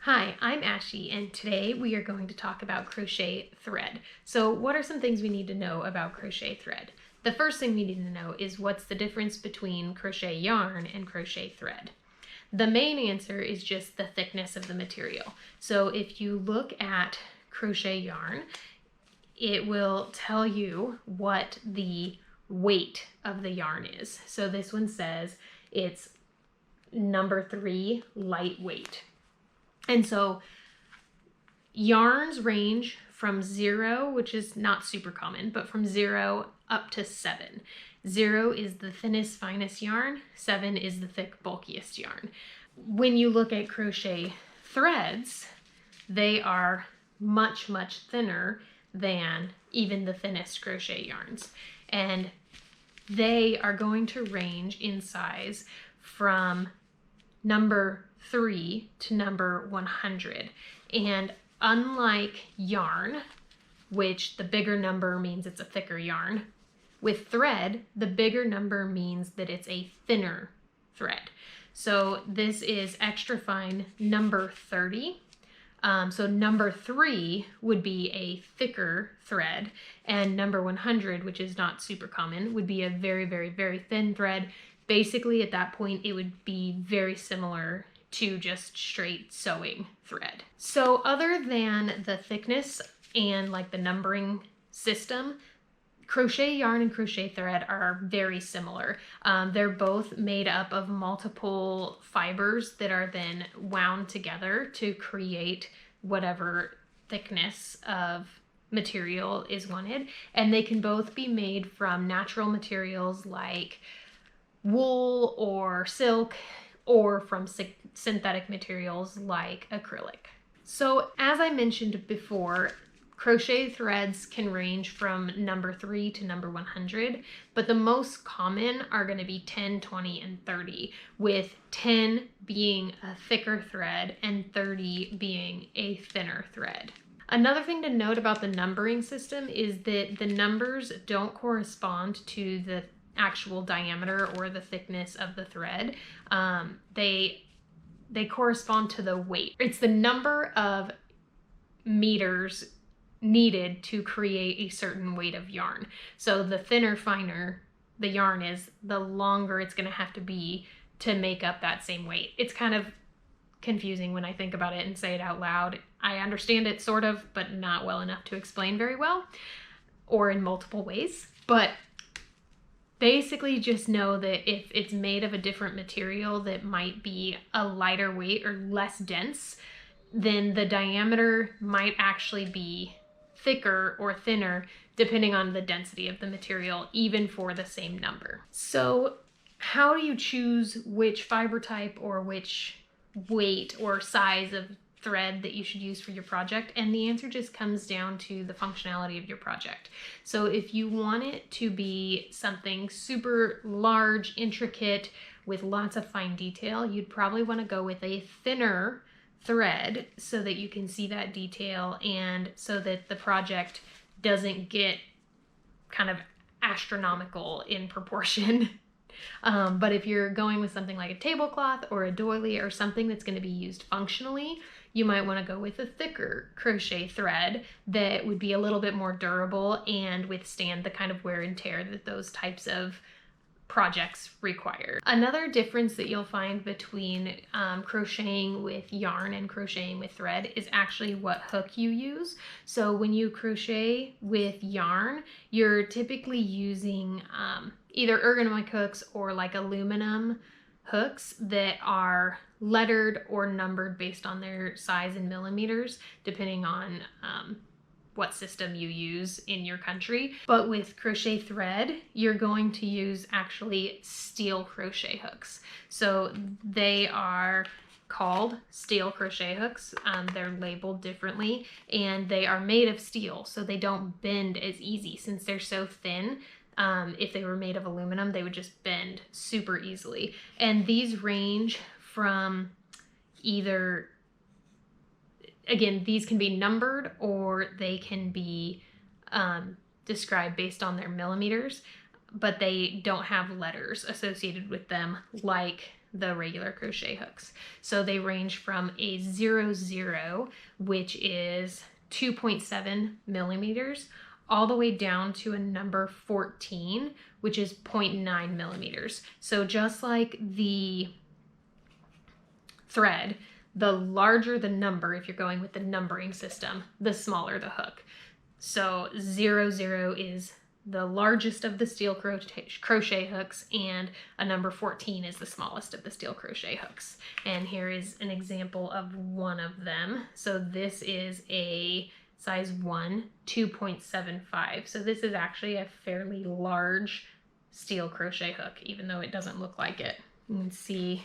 Hi, I'm Ashy, and today we are going to talk about crochet thread. So what are some things we need to know about crochet thread? The first thing we need to know is what's the difference between crochet yarn and crochet thread. The main answer is just the thickness of the material. So if you look at crochet yarn, it will tell you what the weight of the yarn is. So this one says it's number 3 lightweight. And so yarns range from 0, which is not super common, but from 0 up to 7. 0 is the thinnest, finest yarn. 7 is the thick, bulkiest yarn. When you look at crochet threads, they are much, much thinner than even the thinnest crochet yarns. And they are going to range in size from number 3 to number 100. And unlike yarn, which the bigger number means it's a thicker yarn, with thread, the bigger number means that it's a thinner thread. So this is extra fine number 30. So number 3 would be a thicker thread, and number 100, which is not super common, would be a very, very, very thin thread. Basically, at that point, it would be very similar to just straight sewing thread. So other than the thickness and like the numbering system, crochet yarn and crochet thread are very similar. They're both made up of multiple fibers that are then wound together to create whatever thickness of material is wanted. And they can both be made from natural materials like wool or silk, or from synthetic materials like acrylic. So as I mentioned before, crochet threads can range from number 3 to number 100, but the most common are going to be 10, 20, and 30, with 10 being a thicker thread and 30 being a thinner thread. Another thing to note about the numbering system is that the numbers don't correspond to the actual diameter or the thickness of the thread. They correspond to the weight. It's the number of meters needed to create a certain weight of yarn. So the thinner, finer the yarn is, the longer it's going to have to be to make up that same weight. It's kind of confusing when I think about it and say it out loud. I understand it sort of, but not well enough to explain very well, or in multiple ways. But basically just know that if it's made of a different material that might be a lighter weight or less dense, then the diameter might actually be thicker or thinner depending on the density of the material, even for the same number. So how do you choose which fiber type or which weight or size of thread that you should use for your project? And the answer just comes down to the functionality of your project. So if you want it to be something super large, intricate, with lots of fine detail, you'd probably want to go with a thinner thread so that you can see that detail and so that the project doesn't get kind of astronomical in proportion. But if you're going with something like a tablecloth or a doily or something that's going to be used functionally, you might want to go with a thicker crochet thread that would be a little bit more durable and withstand the kind of wear and tear that those types of projects require. Another difference that you'll find between crocheting with yarn and crocheting with thread is actually what hook you use. So when you crochet with yarn, you're typically using either ergonomic hooks or like aluminum hooks that are lettered or numbered based on their size in millimeters, depending on what system you use in your country. But with crochet thread, you're going to use actually steel crochet hooks. So they are called steel crochet hooks. They're labeled differently and they are made of steel, so they don't bend as easy since they're so thin. If they were made of aluminum, they would just bend super easily. And these range from either, again, these can be numbered or they can be described based on their millimeters, but they don't have letters associated with them like the regular crochet hooks. So they range from a 00, which is 2.7 millimeters, all the way down to a number 14, which is 0.9 millimeters. So just like the thread, the larger the number, if you're going with the numbering system, the smaller the hook. So 00 is the largest of the steel crochet hooks, and a number 14 is the smallest of the steel crochet hooks. And here is an example of one of them. So this is a size 1, 2.75. So this is actually a fairly large steel crochet hook, even though it doesn't look like it. You can see,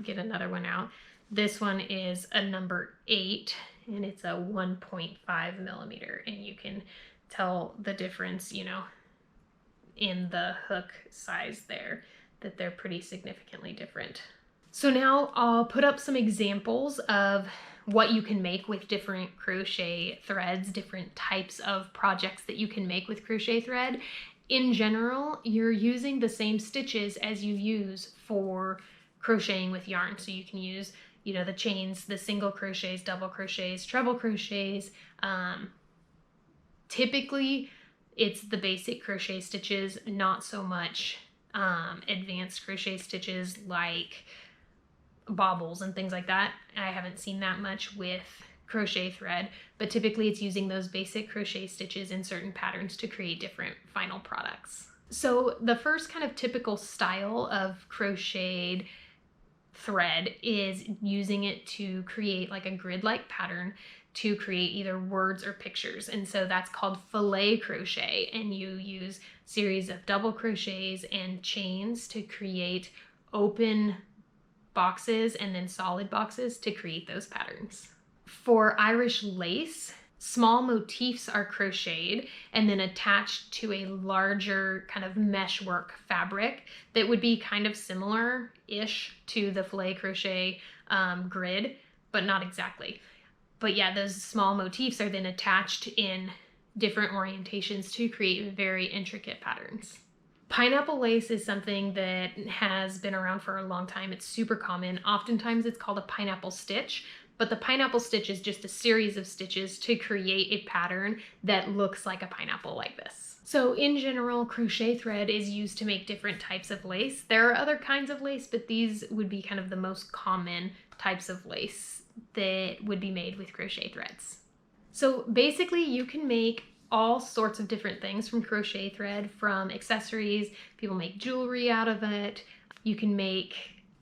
get another one out. This one is a number 8, and it's a 1.5 millimeter, and you can tell the difference, you know, in the hook size there, that they're pretty significantly different. So now I'll put up some examples of what you can make with different crochet threads, different types of projects that you can make with crochet thread. In general, you're using the same stitches as you use for crocheting with yarn. So you can use, you know, the chains, the single crochets, double crochets, treble crochets. Typically, it's the basic crochet stitches, not so much advanced crochet stitches like bobbles and things like that. I haven't seen that much with crochet thread, but typically it's using those basic crochet stitches in certain patterns to create different final products. So the first kind of typical style of crocheted thread is using it to create like a grid-like pattern to create either words or pictures. And so that's called fillet crochet, and you use series of double crochets and chains to create open boxes and then solid boxes to create those patterns. For Irish lace, small motifs are crocheted and then attached to a larger kind of meshwork fabric that would be kind of similar-ish to the fillet crochet grid, but not exactly. But yeah, those small motifs are then attached in different orientations to create very intricate patterns. Pineapple lace is something that has been around for a long time. It's super common. Oftentimes it's called a pineapple stitch, but the pineapple stitch is just a series of stitches to create a pattern that looks like a pineapple like this. So in general, crochet thread is used to make different types of lace. There are other kinds of lace, but these would be kind of the most common types of lace that would be made with crochet threads. So basically you can make all sorts of different things from crochet thread, from accessories. People make jewelry out of it. You can make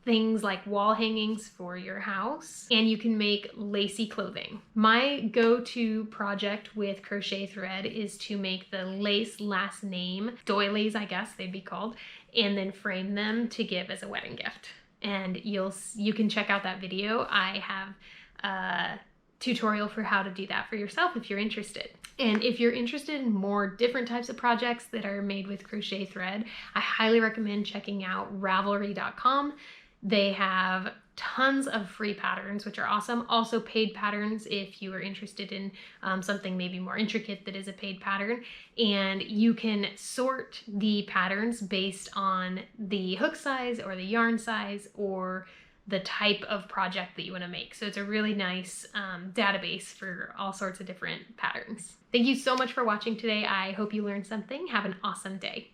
things like wall hangings for your house, and you can make lacy clothing. My go-to project with crochet thread is to make the lace last name doilies, I guess they'd be called, and then frame them to give as a wedding gift. And you can check out that video. I have a tutorial for how to do that for yourself if you're interested. And if you're interested in more different types of projects that are made with crochet thread, I highly recommend checking out Ravelry.com. They have tons of free patterns, which are awesome. Also paid patterns if you are interested in something maybe more intricate that is a paid pattern. And you can sort the patterns based on the hook size or the yarn size or the type of project that you want to make. So it's a really nice database for all sorts of different patterns. Thank you so much for watching today. I hope you learned something. Have an awesome day.